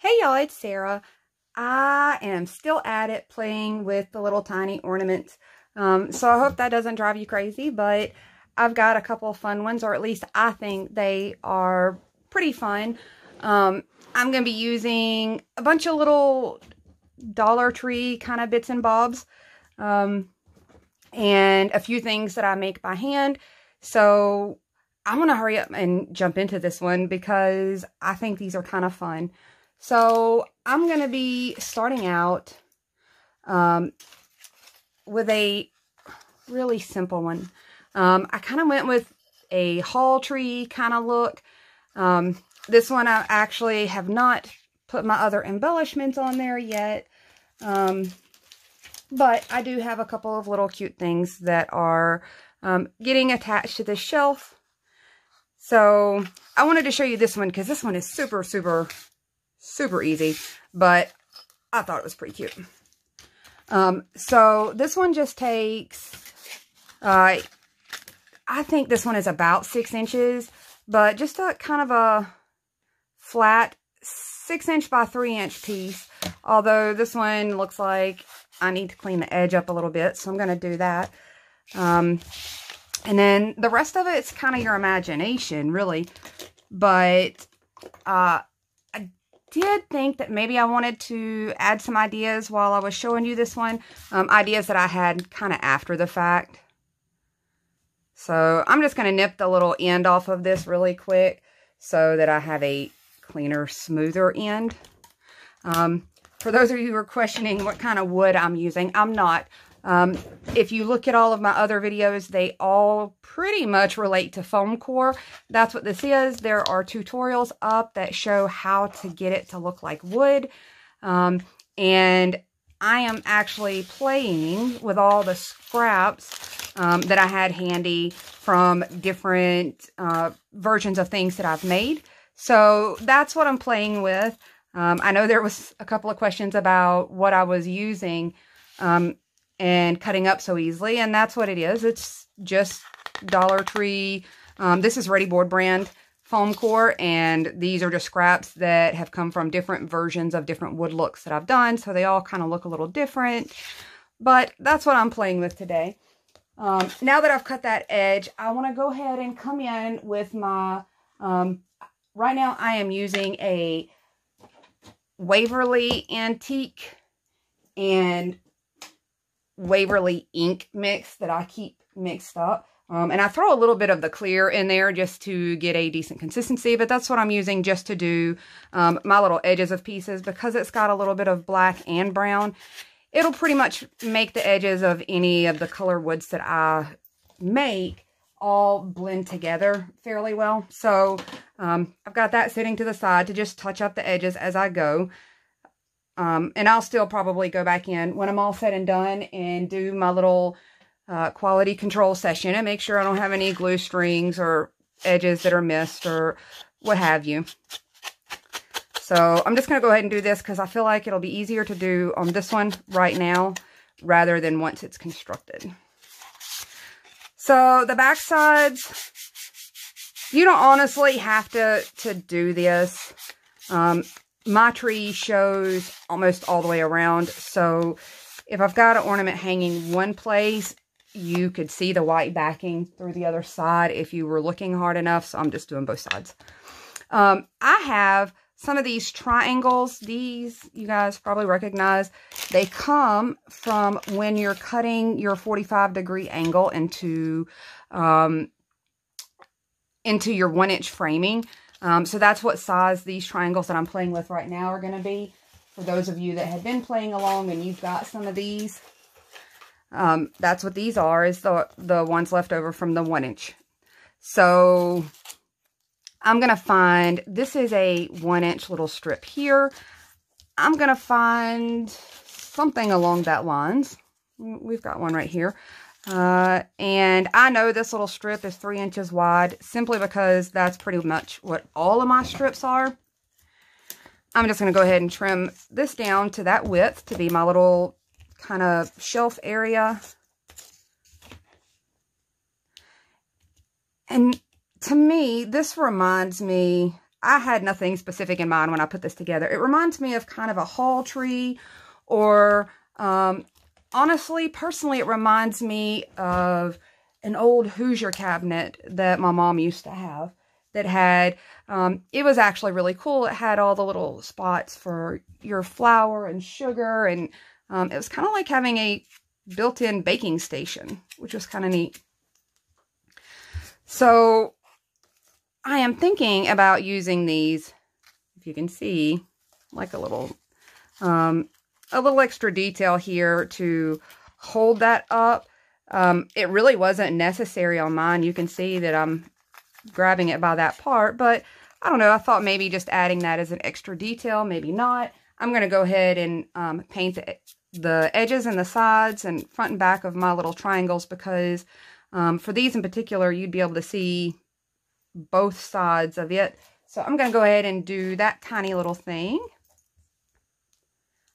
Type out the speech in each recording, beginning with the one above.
Hey y'all, it's Sarah. I am still at it playing with the little tiny ornaments. So I hope that doesn't drive you crazy, but I've got a couple of fun ones, or at least I think they are pretty fun. I'm going to be using a bunch of little Dollar Tree kind of bits and bobs, and a few things that I make by hand. So I'm going to hurry up and jump into this one because I think these are kind of fun. So I'm going to be starting out with a really simple one. I kind of went with a haul tree kind of look. This one I actually have not put my other embellishments on there yet. But I do have a couple of little cute things that are getting attached to this shelf. So I wanted to show you this one because this one is super easy, but I thought it was pretty cute. So this one just takes, I think this one is about 6 inches, but just a kind of a flat 6-inch by 3-inch piece. Although this one looks like I need to clean the edge up a little bit, so I'm going to do that. And then the rest of it's kind of your imagination, really. But I did think that maybe I wanted to add some ideas while I was showing you this one. Ideas that I had kind of after the fact. So I'm just going to nip the little end off of this really quick so that I have a cleaner, smoother end. For those of you who are questioning what kind of wood I'm using, I'm not. If you look at all of my other videos, they all pretty much relate to foam core. That's what this is. There are tutorials up that show how to get it to look like wood. And I am actually playing with all the scraps that I had handy from different versions of things that I've made. So that's what I'm playing with. I know there was a couple of questions about what I was using and cutting up so easily, and that's what it is. It's just Dollar Tree. This is Readi-board brand foam core, and these are just scraps that have come from different versions of different wood looks that I've done, so they all kind of look a little different, but that's what I'm playing with today. Now that I've cut that edge, I want to go ahead and come in with my, right now I am using a Waverly Antique and Waverly ink mix that I keep mixed up. And I throw a little bit of the clear in there just to get a decent consistency, but that's what I'm using just to do my little edges of pieces. Because it's got a little bit of black and brown, it'll pretty much make the edges of any of the color woods that I make all blend together fairly well. So I've got that sitting to the side to just touch up the edges as I go. And I'll still probably go back in when I'm all said and done and do my little quality control session and make sure I don't have any glue strings or edges that are missed or what have you. So I'm just going to go ahead and do this because I feel like it'll be easier to do on this one right now rather than once it's constructed. So the back sides, you don't honestly have to do this. My tree shows almost all the way around, so if I've got an ornament hanging one place, you could see the white backing through the other side if you were looking hard enough, so I'm just doing both sides. I have some of these triangles. These, you guys probably recognize. They come from when you're cutting your 45-degree angle into your 1-inch framing. So that's what size these triangles that I'm playing with right now are going to be. For those of you that have been playing along and you've got some of these, that's what these are, is the ones left over from the 1-inch. So I'm going to find, this is a 1-inch little strip here. I'm going to find something along that lines. We've got one right here. And I know this little strip is 3 inches wide simply because that's pretty much what all of my strips are. I'm just going to go ahead and trim this down to that width to be my little kind of shelf area. And to me, this reminds me I had nothing specific in mind when I put this together. It reminds me of kind of a hall tree, or honestly, personally, it reminds me of an old Hoosier cabinet that my mom used to have that had, it was actually really cool. It had all the little spots for your flour and sugar, and it was kind of like having a built-in baking station, which was kind of neat. So I am thinking about using these, if you can see, like a little extra detail here to hold that up. It really wasn't necessary on mine. You can see that I'm grabbing it by that part, but I don't know. I thought maybe just adding that as an extra detail, maybe not. I'm going to go ahead and paint the edges and the sides and front and back of my little triangles, because for these in particular, you'd be able to see both sides of it. So I'm going to go ahead and do that tiny little thing.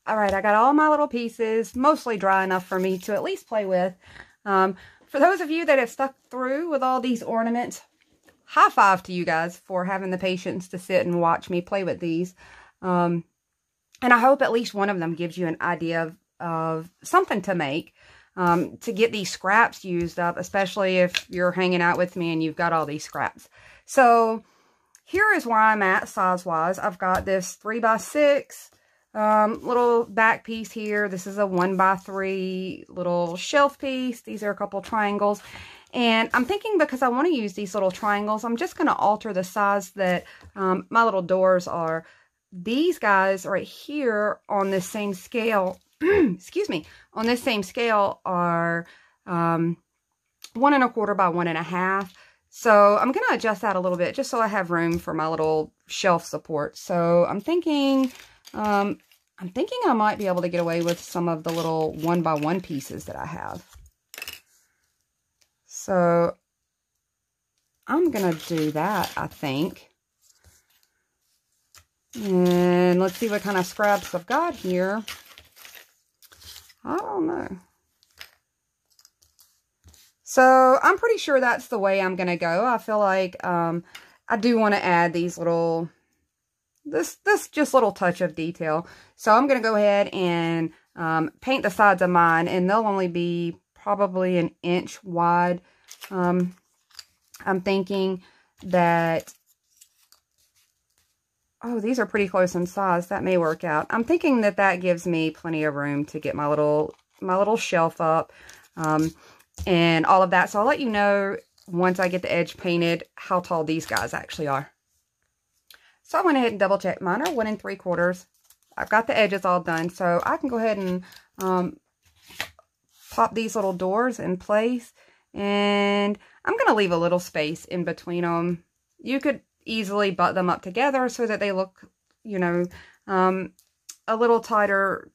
All right, I got all my little pieces, mostly dry enough for me to at least play with. For those of you that have stuck through with all these ornaments, high five to you guys for having the patience to sit and watch me play with these. And I hope at least one of them gives you an idea of something to make, to get these scraps used up, especially if you're hanging out with me and you've got all these scraps. So here is where I'm at size-wise. I've got this 3x6 little back piece here. This is a 1x3 little shelf piece. These are a couple triangles. And I'm thinking, because I want to use these little triangles, I'm just going to alter the size that my little doors are. These guys right here on this same scale, excuse me, on this same scale are 1 1/4 by 1 1/2. So I'm going to adjust that a little bit just so I have room for my little shelf support. So I'm thinking I might be able to get away with some of the little 1x1 pieces that I have. So I'm going to do that, I think. And let's see what kind of scraps I've got here. I don't know. So I'm pretty sure that's the way I'm going to go. I feel like I do want to add these little, this just little touch of detail. So I'm going to go ahead and paint the sides of mine, and they'll only be probably 1 inch wide. I'm thinking that, oh, these are pretty close in size. That may work out. I'm thinking that that gives me plenty of room to get my little shelf up, and all of that. So I'll let you know once I get the edge painted how tall these guys actually are. So I went ahead and double checked. Mine are 1 3/4. I've got the edges all done, so I can go ahead and pop these little doors in place. And I'm going to leave a little space in between them. You could easily butt them up together so that they look, you know, a little tighter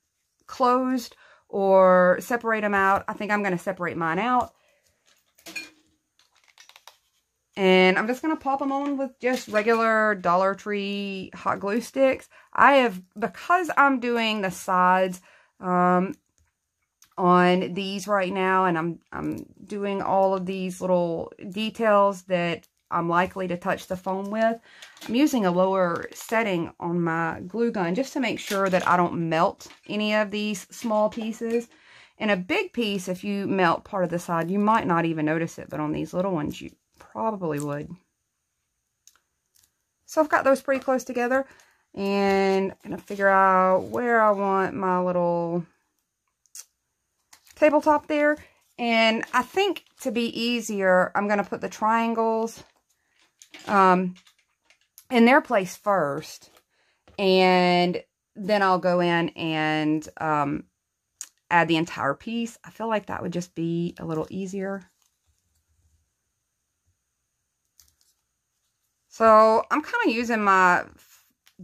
closed, or separate them out. I think I'm going to separate mine out. And I'm just going to pop them on with just regular Dollar Tree hot glue sticks. Because I'm doing the sides on these right now, and I'm doing all of these little details that I'm likely to touch the foam with, I'm using a lower setting on my glue gun just to make sure that I don't melt any of these small pieces. And a big piece, if you melt part of the side, you might not even notice it, but on these little ones, you probably would. So I've got those pretty close together, and I'm going to figure out where I want my little tabletop there. And I think to be easier, I'm going to put the triangles in their place first, and then I'll go in and add the entire piece. I feel like that would just be a little easier. So I'm kind of using my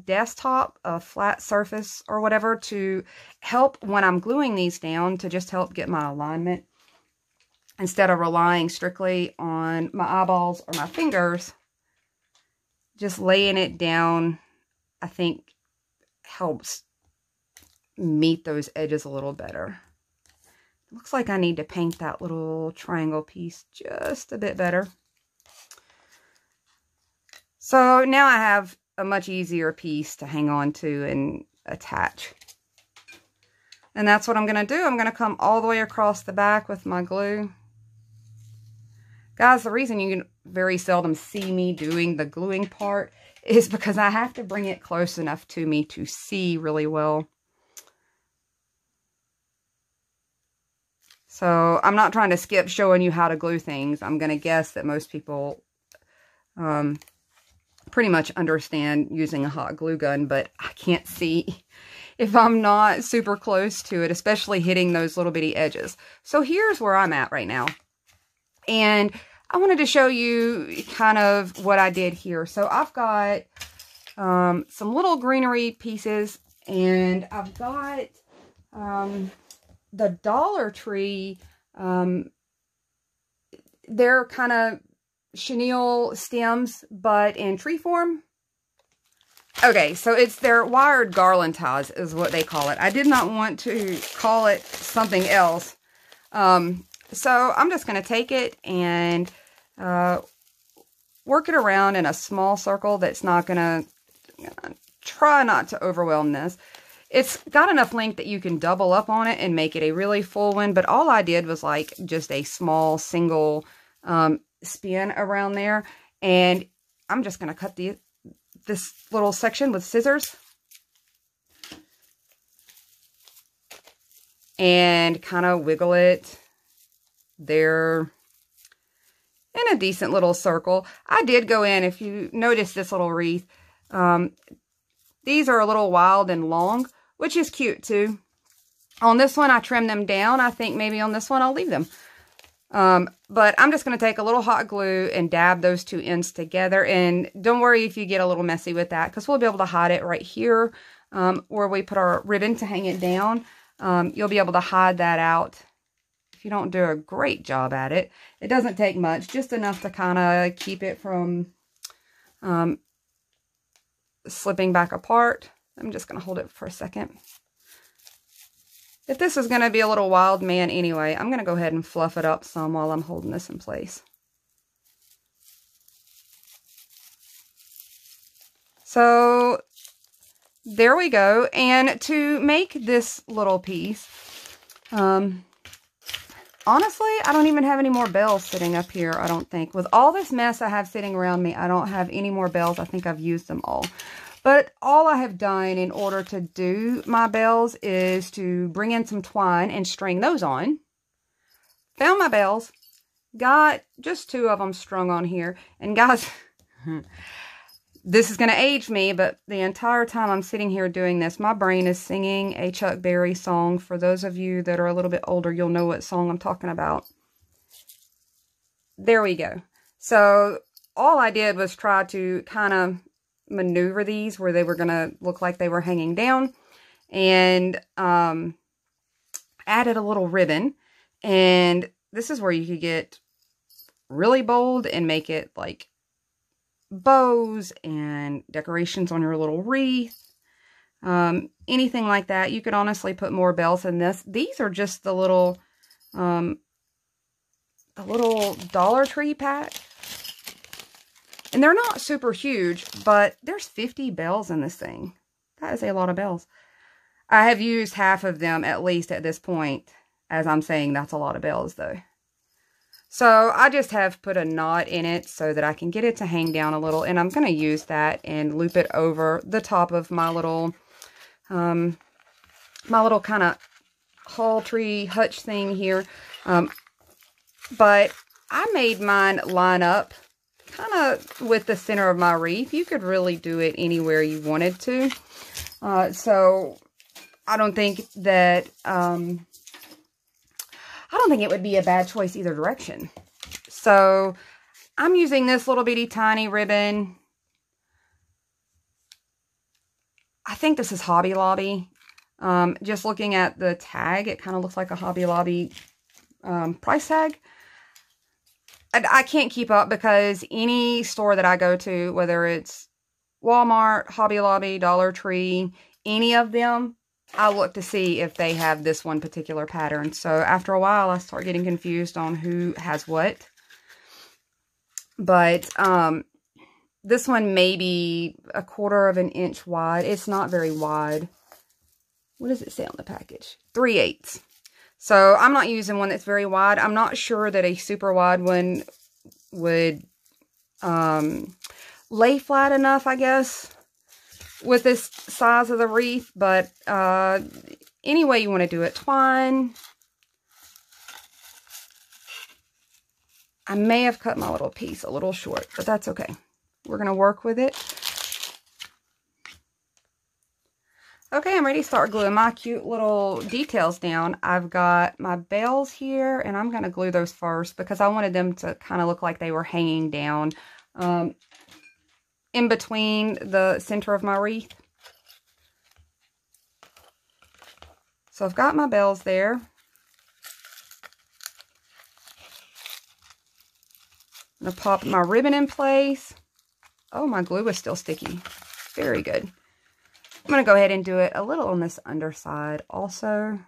desktop, a flat surface or whatever, to help when I'm gluing these down, to just help get my alignment, instead of relying strictly on my eyeballs or my fingers. Just laying it down, I think, helps meet those edges a little better. Looks like I need to paint that little triangle piece just a bit better. So now I have a much easier piece to hang on to and attach. And that's what I'm going to do. I'm going to come all the way across the back with my glue. Guys, the reason you can very seldom see me doing the gluing part is because I have to bring it close enough to me to see really well. So I'm not trying to skip showing you how to glue things. I'm going to guess that most people pretty much understand using a hot glue gun, but I can't see if I'm not super close to it, especially hitting those little bitty edges. So here's where I'm at right now. And I wanted to show you kind of what I did here. So I've got some little greenery pieces, and I've got the Dollar Tree. They're kind of chenille stems, but in tree form. Okay, so it's their wired garland ties is what they call it. I did not want to call it something else. So I'm just going to take it and work it around in a small circle that's not going to, try not to overwhelm this. It's got enough length that you can double up on it and make it a really full one, but all I did was like just a small single spin around there. And I'm just going to cut this little section with scissors and kind of wiggle it there in a decent little circle. I did go in, if you notice this little wreath, these are a little wild and long, which is cute too. On this one, I trimmed them down. I think maybe on this one, I'll leave them. But I'm just going to take a little hot glue and dab those two ends together. And don't worry if you get a little messy with that, because we'll be able to hide it right here where we put our ribbon to hang it down. You'll be able to hide that out. If you don't do a great job at it, it doesn't take much, just enough to kind of keep it from slipping back apart. I'm just going to hold it for a second. If this is going to be a little wild man anyway, I'm going to go ahead and fluff it up some while I'm holding this in place. So there we go. And to make this little piece, honestly, I don't even have any more bells sitting up here, I don't think. With all this mess I have sitting around me, I don't have any more bells. I think I've used them all. But all I have done in order to do my bells is to bring in some twine and string those on. Found my bells. Got just 2 of them strung on here. And guys, this is going to age me, but the entire time I'm sitting here doing this, my brain is singing a Chuck Berry song. For those of you that are a little bit older, you'll know what song I'm talking about. There we go. So all I did was try to kind of maneuver these where they were going to look like they were hanging down, and added a little ribbon. And this is where you could get really bold and make it like bows and decorations on your little wreath, anything like that. You could honestly put more bells in this. These are just the little Dollar Tree pack. And they're not super huge, but there's 50 bells in this thing. That is a lot of bells. I have used half of them at least at this point. As I'm saying, that's a lot of bells though. So I just have put a knot in it so that I can get it to hang down a little. And I'm going to use that and loop it over the top of my little kind of hall tree hutch thing here. But I made mine line up kind of with the center of my wreath. You could really do it anywhere you wanted to. So I don't think that, I don't think it would be a bad choice either direction. So I'm using this little bitty tiny ribbon. I think this is Hobby Lobby. Just looking at the tag, it kind of looks like a Hobby Lobby price tag. I can't keep up because any store that I go to, whether it's Walmart, Hobby Lobby, Dollar Tree, any of them, I look to see if they have this one particular pattern. So after a while, I start getting confused on who has what. But This one may be 1/4 of an inch wide. It's not very wide. What does it say on the package? 3/8. So I'm not using one that's very wide. I'm not sure that a super wide one would lay flat enough, I guess, with this size of the wreath. But any way you want to do it. Twine. I may have cut my little piece a little short, but that's okay. We're going to work with it. Okay, I'm ready to start gluing my cute little details down. I've got my bells here, and I'm going to glue those first because I wanted them to kind of look like they were hanging down in between the center of my wreath. So I've got my bells there. I'm going to pop my ribbon in place. Oh, my glue is still sticky. Very good. I'm going to go ahead and do it a little on this underside also.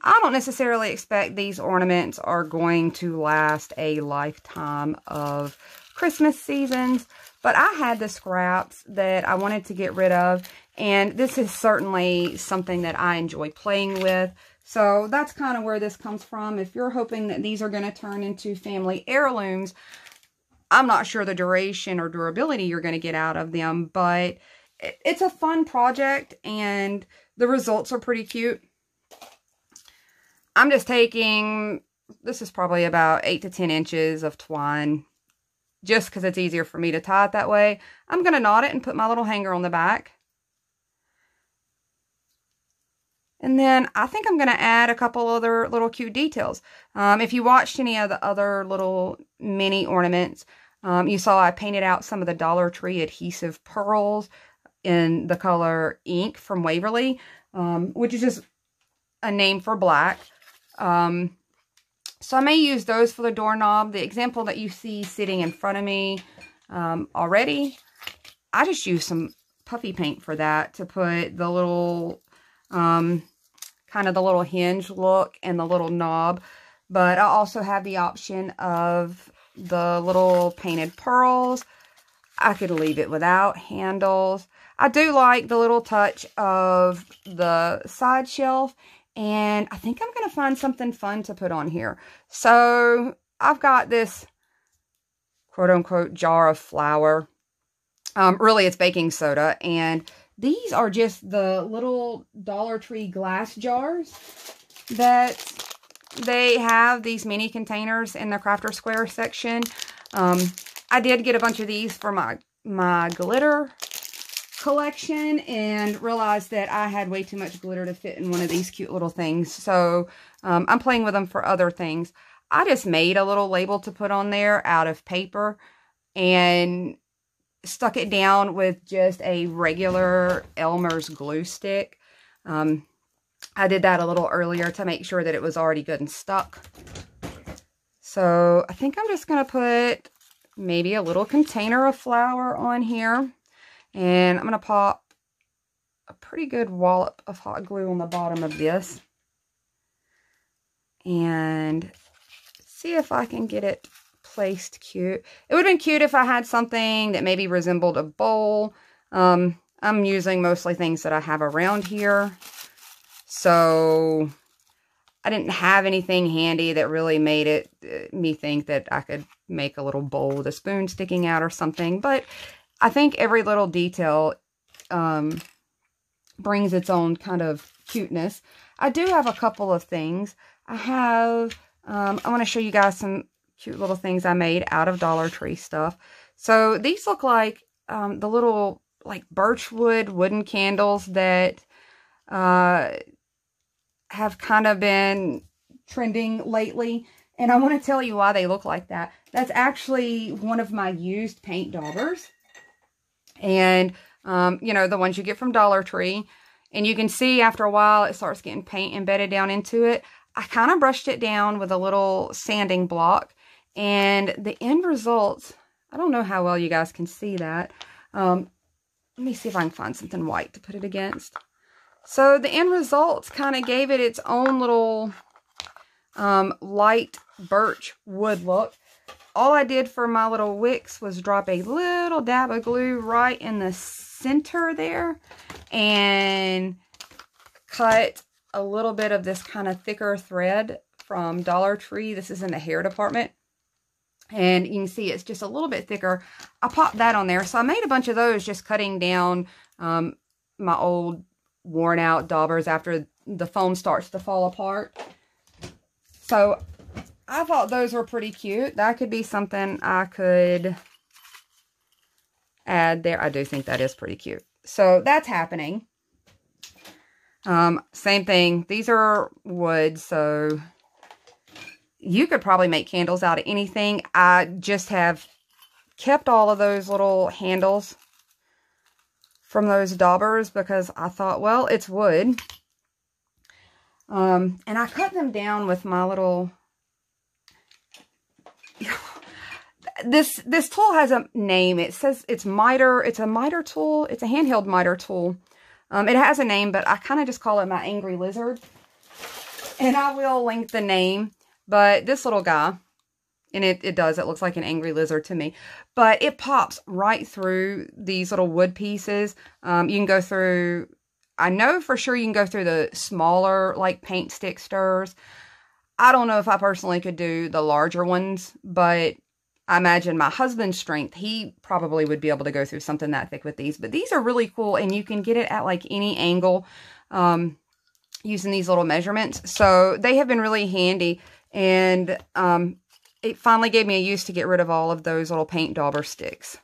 I don't necessarily expect these ornaments are going to last a lifetime of Christmas seasons, but I had the scraps that I wanted to get rid of, and this is certainly something that I enjoy playing with. So that's kind of where this comes from. If you're hoping that these are going to turn into family heirlooms, I'm not sure the duration or durability you're going to get out of them, but it's a fun project and the results are pretty cute. I'm just taking, this is probably about 8 to 10 inches of twine, just because it's easier for me to tie it that way. I'm going to knot it and put my little hanger on the back. And then I think I'm going to add a couple other little cute details. If you watched any of the other little mini ornaments, you saw I painted out some of the Dollar Tree adhesive pearls in the color ink from Waverly, which is just a name for black. So I may use those for the doorknob. The example that you see sitting in front of me already, I just used some puffy paint for that to put the little... kind of the little hinge look and the little knob, but I also have the option of the little painted pearls. I could leave it without handles. I do like the little touch of the side shelf, and I think I'm going to find something fun to put on here. So I've got this quote-unquote jar of flour. Really, it's baking soda, and these are just the little Dollar Tree glass jars that they have, these mini containers in the Crafter Square section. I did get a bunch of these for my glitter collection and realized that I had way too much glitter to fit in one of these cute little things. So I'm playing with them for other things. I just made a little label to put on there out of paper and stuck it down with just a regular Elmer's glue stick. I did that a little earlier to make sure that it was already good and stuck. So I think I'm just going to put maybe a little container of flour on here. And I'm going to pop a pretty good wallop of hot glue on the bottom of this. And see if I can get it placed cute. It would have been cute if I had something that maybe resembled a bowl. I'm using mostly things that I have around here. So I didn't have anything handy that really made it me think that I could make a little bowl with a spoon sticking out or something. But I think every little detail brings its own kind of cuteness. I do have a couple of things. I want to show you guys some cute little things I made out of Dollar Tree stuff. So these look like the little like birchwood wooden candles that have kind of been trending lately. And I want to tell you why they look like that. That's actually one of my used paint daubers. And, you know, the ones you get from Dollar Tree. And you can see after a while it starts getting paint embedded down into it. I kind of brushed it down with a little sanding block. And the end results, I don't know how well you guys can see that. Let me see if I can find something white to put it against. So the end results kind of gave it its own little light birch wood look. all I did for my little wicks was drop a little dab of glue right in the center there and cut a little bit of this kind of thicker thread from Dollar Tree. This is in the hair department. And you can see it's just a little bit thicker. I popped that on there. So I made a bunch of those just cutting down my old worn out daubers after the foam starts to fall apart. So I thought those were pretty cute. That could be something I could add there. I do think that is pretty cute. So that's happening. Same thing. These are wood, so you could probably make candles out of anything. I just have kept all of those little handles from those daubers because I thought, well, it's wood. And I cut them down with my little... This tool has a name. It says it's miter. It's a miter tool. It's a handheld miter tool. It has a name, but I kind of just call it my angry lizard. And I will link the name. But this little guy, and it looks like an angry lizard to me. But it pops right through these little wood pieces. You can go through, I know for sure you can go through the smaller, like paint stick stirrers. I don't know if I personally could do the larger ones, but I imagine my husband's strength, he probably would be able to go through something that thick with these. But these are really cool, and you can get it at like any angle using these little measurements. So they have been really handy, and it finally gave me a use to get rid of all of those little paint dauber sticks.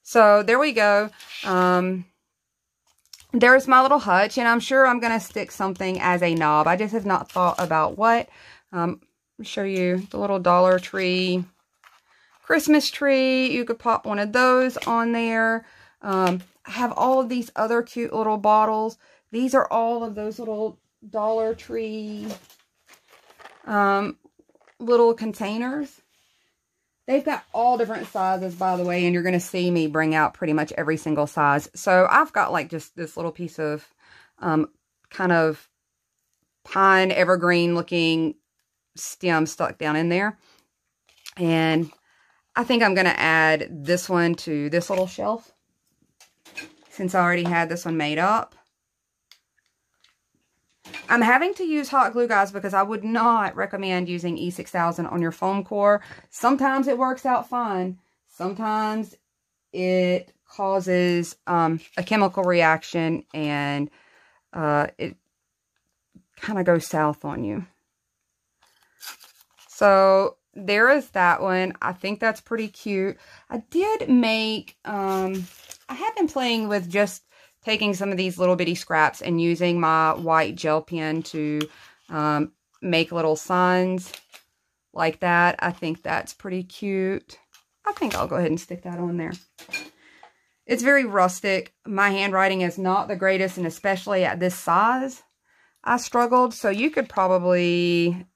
So there we go. There's my little hutch, and I'm sure I'm going to stick something as a knob. I just have not thought about what. I'll show you the little Dollar Tree Christmas tree. You could pop one of those on there. I have all of these other cute little bottles. These are all of those little Dollar Tree little containers. They've got all different sizes, by the way, and you're going to see me bring out pretty much every single size. So I've got like just this little piece of kind of pine evergreen looking stem stuck down in there. And I think I'm going to add this one to this little shelf, since I already had this one made up. I'm having to use hot glue, guys, because I would not recommend using E6000 on your foam core. Sometimes it works out fine. Sometimes it causes a chemical reaction, and it kind of goes south on you. So there is that one. I think that's pretty cute. I did make, I have been playing with just taking some of these little bitty scraps and using my white gel pen to make little signs like that. I think that's pretty cute. I think I'll go ahead and stick that on there. It's very rustic. My handwriting is not the greatest, and especially at this size, I struggled. So you could probably...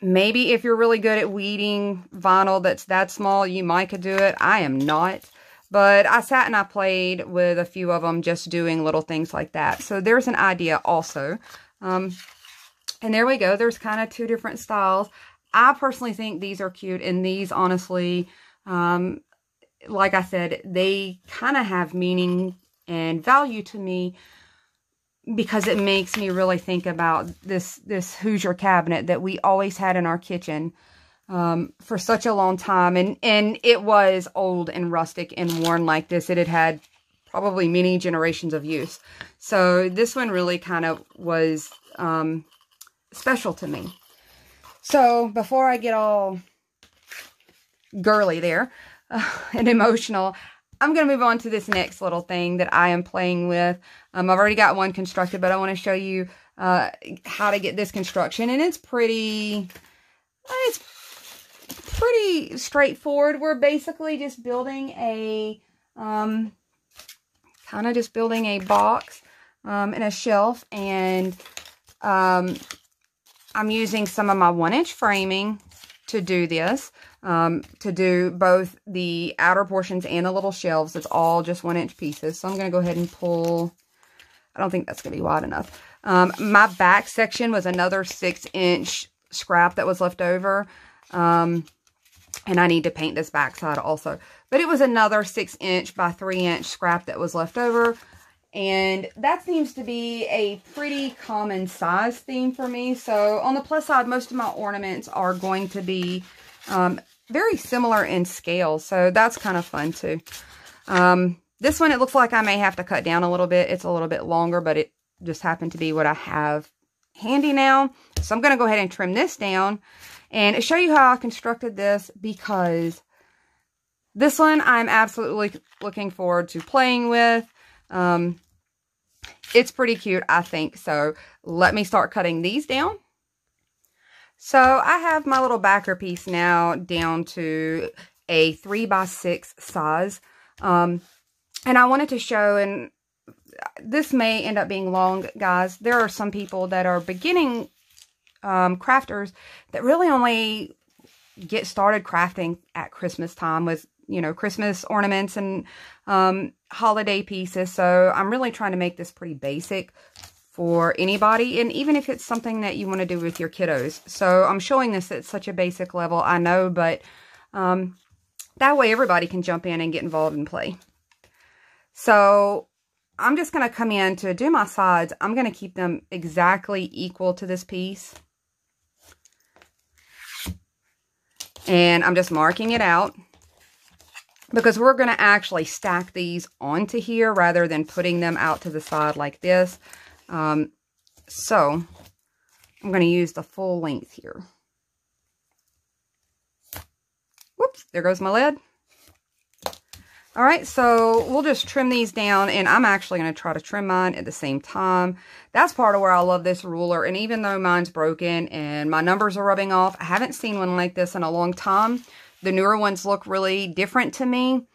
maybe if you're really good at weeding vinyl that's that small, you might could do it. I am not. But I sat and I played with a few of them, just doing little things like that. So there's an idea also. And there we go. There's kind of two different styles. I personally think these are cute. And these, honestly, like I said, they kind of have meaning and value to me, because it makes me really think about this Hoosier cabinet that we always had in our kitchen for such a long time. And it was old and rustic and worn like this. It had had probably many generations of use. So this one really kind of was special to me. So before I get all girly there and emotional, I'm going to move on to this next little thing that I am playing with. I've already got one constructed, but I want to show you how to get this construction. And it's pretty straightforward. We're basically just building a, kind of just building a box and a shelf. And I'm using some of my 1-inch framing to do this. To do both the outer portions and the little shelves. It's all just 1-inch pieces. So I'm going to go ahead and pull. I don't think that's going to be wide enough. My back section was another 6-inch scrap that was left over. And I need to paint this backside also. But it was another 6" by 3" scrap that was left over. And that seems to be a pretty common size theme for me. So on the plus side, most of my ornaments are going to be very similar in scale. So that's kind of fun too. This one, it looks like I may have to cut down a little bit. It's a little bit longer, but it just happened to be what I have handy now. So I'm going to go ahead and trim this down and show you how I constructed this, because this one I'm absolutely looking forward to playing with. It's pretty cute, I think. So let me start cutting these down. So I have my little backer piece now down to a 3x6 size. And I wanted to show, and this may end up being long, guys. There are some people that are beginning crafters that really only get started crafting at Christmas time with, you know, Christmas ornaments and holiday pieces. So I'm really trying to make this pretty basic for anybody, and even if it's something that you want to do with your kiddos. So I'm showing this at such a basic level, I know, but that way everybody can jump in and get involved and play. So I'm just going to come in to do my sides. I'm going to keep them exactly equal to this piece. And I'm just marking it out, because we're going to actually stack these onto here rather than putting them out to the side like this. So I'm going to use the full length here. Whoops, there goes my lid. All right, so we'll just trim these down, and I'm actually going to try to trim mine at the same time. That's part of where I love this ruler, and even though mine's broken and my numbers are rubbing off, I haven't seen one like this in a long time. The newer ones look really different to me,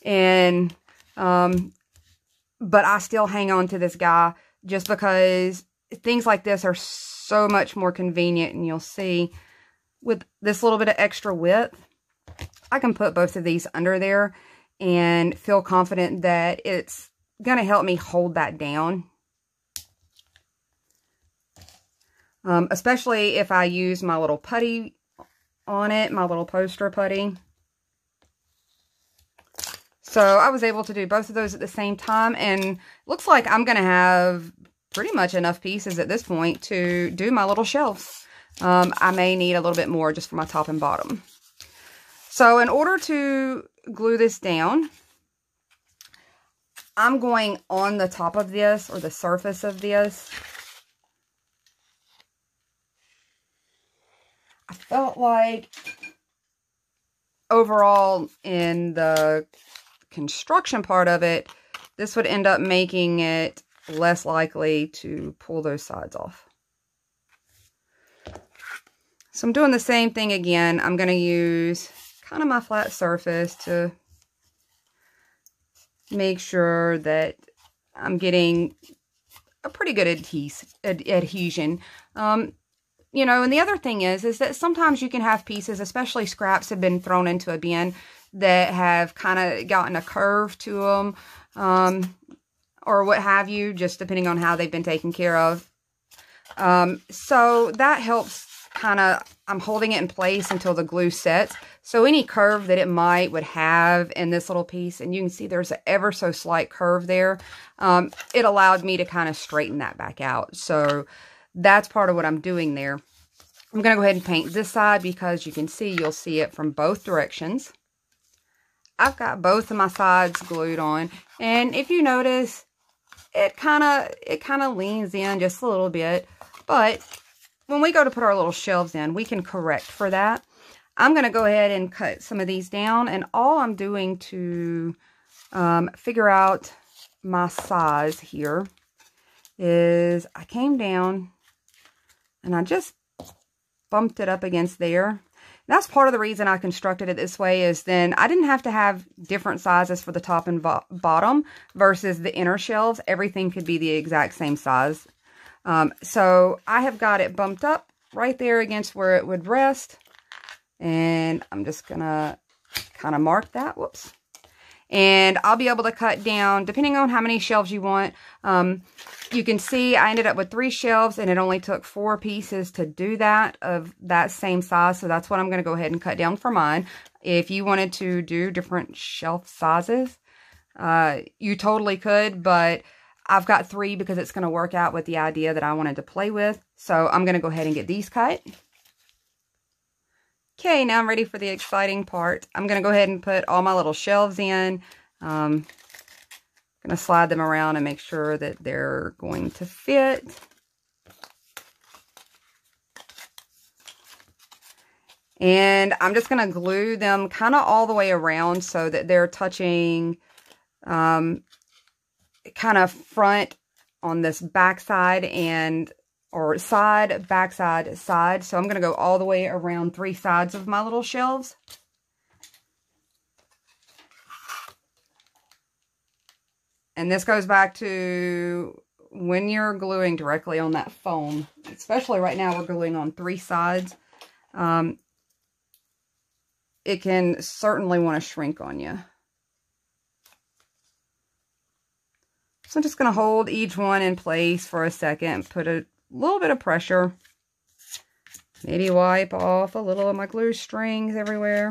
and but I still hang on to this guy just because things like this are so much more convenient. And you'll see with this little bit of extra width, I can put both of these under there and feel confident that it's going to help me hold that down. Especially if I use my little putty on it, my little poster putty. So I was able to do both of those at the same time, and looks like I'm going to have pretty much enough pieces at this point to do my little shelves. I may need a little bit more just for my top and bottom. So in order to glue this down, I'm going on the top of this, or the surface of this. I felt like overall in the construction part of it, this would end up making it less likely to pull those sides off. So I'm doing the same thing again. I'm going to use kind of my flat surface to make sure that I'm getting a pretty good adhesion. You know, and the other thing is that sometimes you can have pieces, especially scraps have been thrown into a bin, that have kind of gotten a curve to them, or what have you, just depending on how they've been taken care of. So that helps kind of, I'm holding it in place until the glue sets. So any curve that it would have in this little piece, and you can see there's an ever so slight curve there, it allowed me to kind of straighten that back out. So that's part of what I'm doing there. I'm going to go ahead and paint this side, because you can see, you'll see it from both directions. I've got both of my sides glued on, and if you notice, it kind of leans in just a little bit, but when we go to put our little shelves in, we can correct for that. I'm going to go ahead and cut some of these down, and all I'm doing to figure out my size here is I came down and I just bumped it up against there. And that's part of the reason I constructed it this way, is then I didn't have to have different sizes for the top and bottom versus the inner shelves. Everything could be the exact same size. So I have got it bumped up right there against where it would rest. And I'm just going to kind of mark that. Whoops. And I'll be able to cut down, depending on how many shelves you want. You can see I ended up with 3 shelves, and it only took 4 pieces to do that, of that same size. So that's what I'm going to go ahead and cut down for mine. If you wanted to do different shelf sizes, you totally could, but I've got 3 because it's going to work out with the idea that I wanted to play with. So I'm going to go ahead and get these cut. Okay, now I'm ready for the exciting part. I'm going to go ahead and put all my little shelves in. I'm going to slide them around and make sure that they're going to fit. And I'm just going to glue them kind of all the way around so that they're touching kind of front on this back side or side, back side, side. So I'm going to go all the way around 3 sides of my little shelves. And this goes back to when you're gluing directly on that foam, especially right now we're gluing on 3 sides. It can certainly want to shrink on you. So I'm just going to hold each one in place for a second, put a little bit of pressure. Maybe wipe off a little of my glue strings everywhere.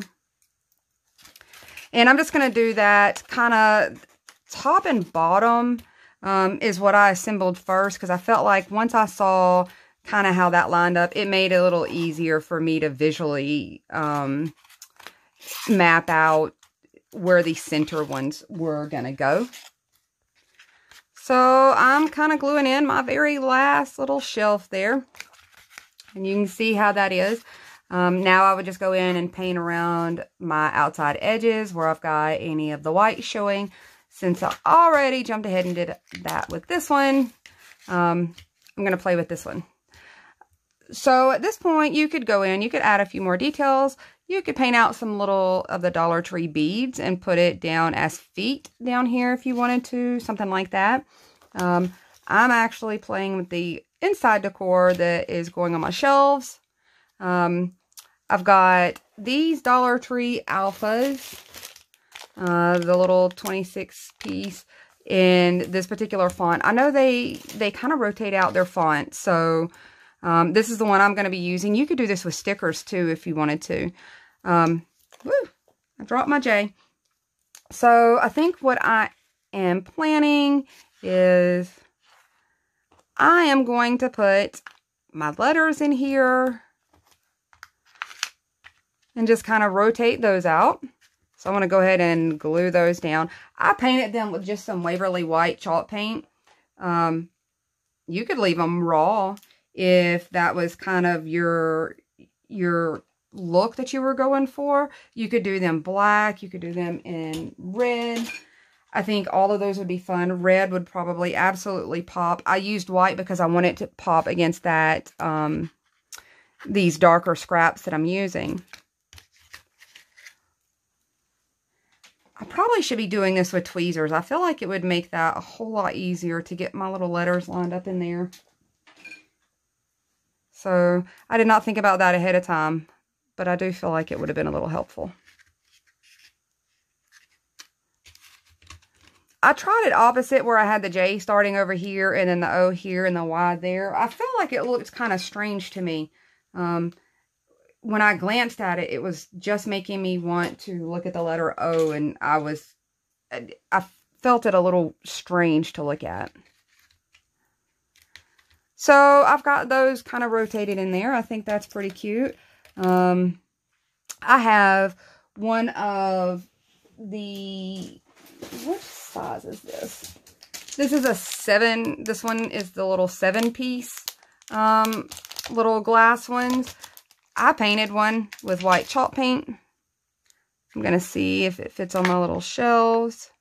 And I'm just going to do that kind of top and bottom is what I assembled first, because I felt like once I saw kind of how that lined up, it made it a little easier for me to visually map out where the center ones were going to go. So I'm kind of gluing in my very last little shelf there. And you can see how that is. Now I would just go in and paint around my outside edges where I've got any of the white showing. Since I already jumped ahead and did that with this one, I'm going to play with this one. So at this point, you could go in, you could add a few more details. You could paint out some little of the Dollar Tree beads and put it down as feet down here if you wanted to, something like that. I'm actually playing with the inside decor that is going on my shelves. I've got these Dollar Tree Alphas, the little 26 piece in this particular font. I know they kind of rotate out their font, so this is the one I'm going to be using. You could do this with stickers too if you wanted to. Woo, I dropped my J. So I think what I am planning is I am going to put my letters in here and just kind of rotate those out. So I'm going to go ahead and glue those down. I painted them with just some Waverly white chalk paint. You could leave them raw if that was kind of your look that you were going for. You could do them black. You could do them in red. I think all of those would be fun. Red would probably absolutely pop. I used white because I want it to pop against that, these darker scraps that I'm using. I probably should be doing this with tweezers. I feel like it would make that a whole lot easier to get my little letters lined up in there. So I did not think about that ahead of time, but I do feel like it would have been a little helpful. I tried it opposite where I had the J starting over here and then the O here and the Y there. I felt like it looked kind of strange to me. When I glanced at it, it was just making me want to look at the letter O, and I felt it a little strange to look at. So I've got those kind of rotated in there. I think that's pretty cute. I have one of the, what size is this? This is a 7. This one is the little 7-piece little glass ones. I painted one with white chalk paint. I'm going to see if it fits on my little shelves.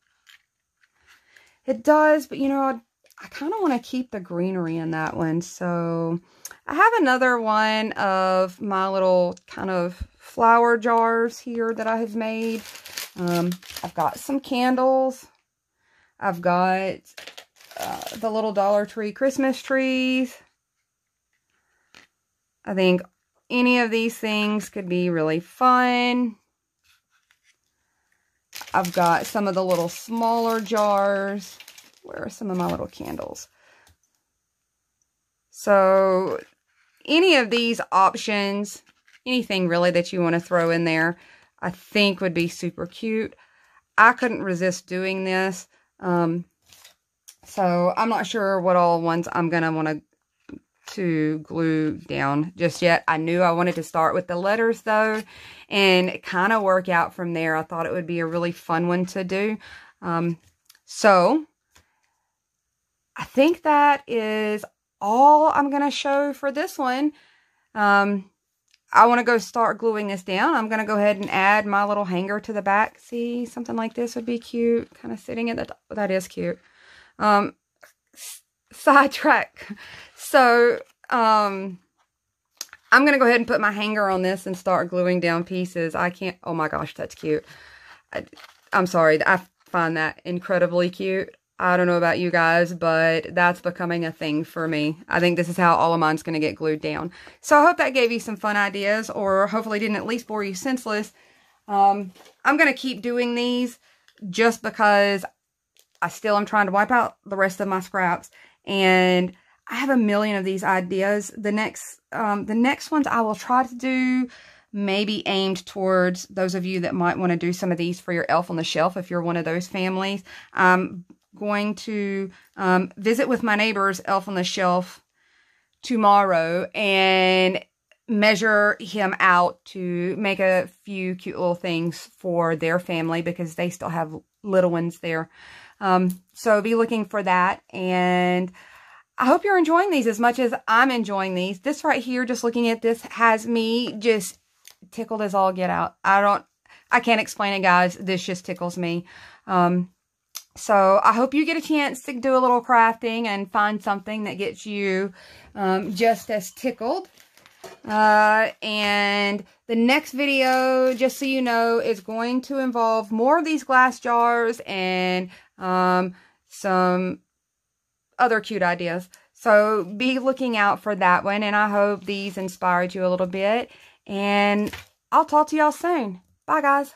It does, but you know, I kind of want to keep the greenery in that one. So I have another one of my little kind of flower jars here that I have made. I've got some candles. I've got the little Dollar Tree Christmas trees. I think any of these things could be really fun. I've got some of the little smaller jars. Where are some of my little candles? So any of these options, anything really that you want to throw in there, I think would be super cute. I couldn't resist doing this. So I'm not sure what all ones I'm going to want to glue down just yet. I knew I wanted to start with the letters though, and kind of work out from there. I thought it would be a really fun one to do. So I think that is all I'm going to show for this one. I want to go start gluing this down. I'm going to go ahead and add my little hanger to the back. See, something like this would be cute. Kind of sitting at the top. That is cute. Sidetrack. So, I'm going to go ahead and put my hanger on this and start gluing down pieces. I can't, oh my gosh, that's cute. I'm sorry. I find that incredibly cute. I don't know about you guys, but that's becoming a thing for me. I think this is how all of mine's going to get glued down. So I hope that gave you some fun ideas, or hopefully didn't at least bore you senseless. I'm going to keep doing these just because I still am trying to wipe out the rest of my scraps. And I have a million of these ideas. The next ones I will try to do maybe aimed towards those of you that might want to do some of these for your elf on the shelf if you're one of those families. Going to visit with my neighbor's elf on the shelf tomorrow and measure him out to make a few cute little things for their family because they still have little ones there. So be looking for that, and I hope you're enjoying these as much as I'm enjoying these. This right here, just looking at this, has me just tickled as all get out. I can't explain it, guys. This just tickles me. So I hope you get a chance to do a little crafting and find something that gets you just as tickled. And the next video, just so you know, is going to involve more of these glass jars and some other cute ideas. So be looking out for that one, and I hope these inspired you a little bit. And I'll talk to y'all soon. Bye, guys.